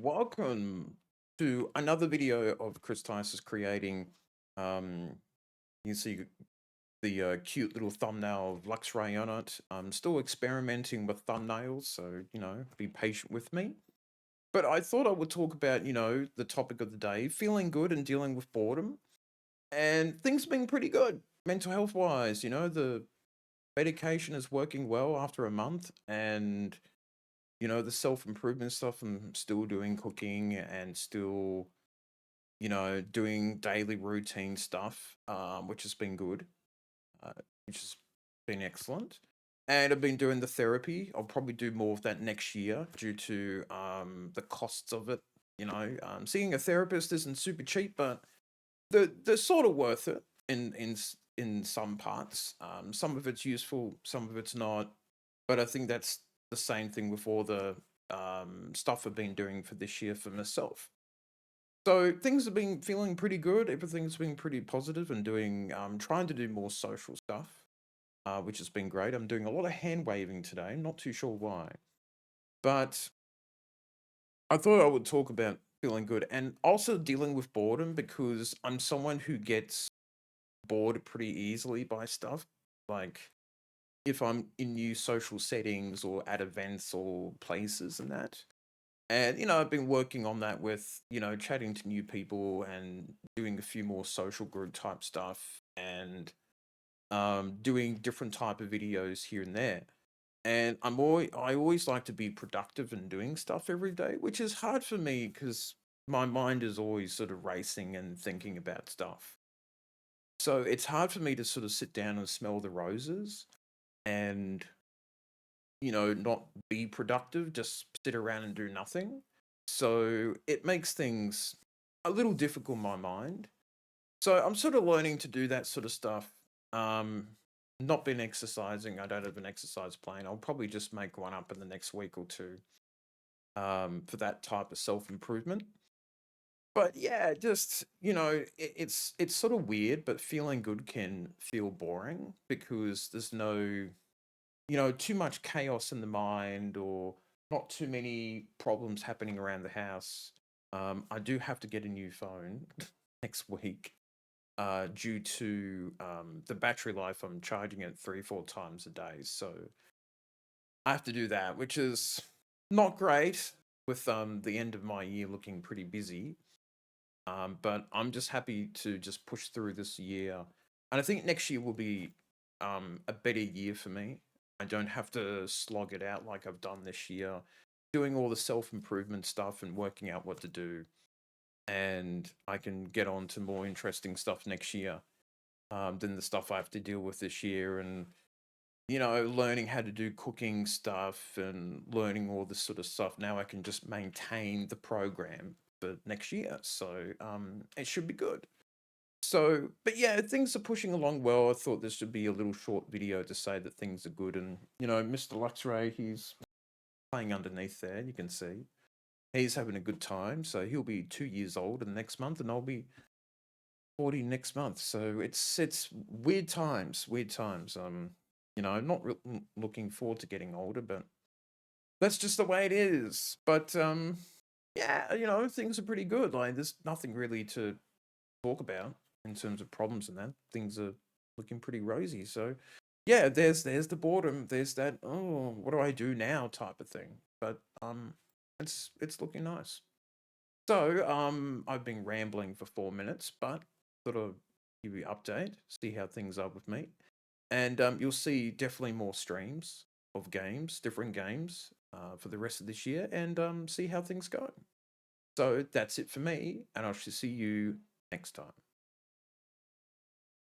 welcome to another video of Chris Ticehurst creating. Um, you can see the cute little thumbnail of Luxray on it. I'm still experimenting with thumbnails, so be patient with me. But I thought I would talk about the topic of the day: feeling good and dealing with boredom, and things have been pretty good mental health wise. The medication is working well after a month, and the self improvement stuff, I'm still doing cooking and still, doing daily routine stuff, which has been good, uh, which has been excellent. And I've been doing the therapy. I'll probably do more of that next year due to the costs of it. Seeing a therapist isn't super cheap, but they're sort of worth it in some parts. Some of it's useful, some of it's not. But I think that's the same thing with all the stuff I've been doing for this year for myself. So things have been feeling pretty good. Everything's been pretty positive and doing trying to do more social stuff, which has been great. I'm doing a lot of hand waving today. Not too sure why, but I thought I would talk about feeling good and also dealing with boredom because I'm someone who gets bored pretty easily by stuff. Like if I'm in new social settings or at events or places and that. And, I've been working on that with, chatting to new people and doing a few more social group type stuff and doing different type of videos here and there. And I always like to be productive and doing stuff every day, which is hard for me because my mind is always sort of racing and thinking about stuff. So it's hard for me to sort of sit down and smell the roses and not be productive, just sit around and do nothing. So it makes things a little difficult in my mind. So I'm sort of learning to do that sort of stuff. Um, not been exercising. I don't have an exercise plan. I'll probably just make one up in the next week or two for that type of self improvement. But yeah, just it's sort of weird, but feeling good can feel boring because there's no too much chaos in the mind or not too many problems happening around the house. I do have to get a new phone next week due to the battery life. I'm charging it 3, 4 times a day. So I have to do that, which is not great with the end of my year looking pretty busy. But I'm just happy to just push through this year. And I think next year will be a better year for me. I don't have to slog it out like I've done this year, doing all the self improvement stuff and working out what to do. And I can get on to more interesting stuff next year than the stuff I have to deal with this year. And, learning how to do cooking stuff and learning all this sort of stuff. Now I can just maintain the program for next year. So it should be good. So, but yeah, things are pushing along well. I thought this would be a little short video to say that things are good. And, Mr. Luxray, he's playing underneath there. You can see he's having a good time. So he'll be 2 years old in the next month, and I'll be 40 next month. So it's weird times, weird times. I'm not looking forward to getting older, but that's just the way it is. But yeah, things are pretty good. Like there's nothing really to talk about in terms of problems and that. Things are looking pretty rosy. So yeah, there's the boredom. There's that what do I do now type of thing. But it's looking nice. So I've been rambling for 4 minutes, but sort of give you an update, see how things are with me, and you'll see definitely more streams of games, different games, for the rest of this year, and see how things go. So that's it for me, and I shall see you next time.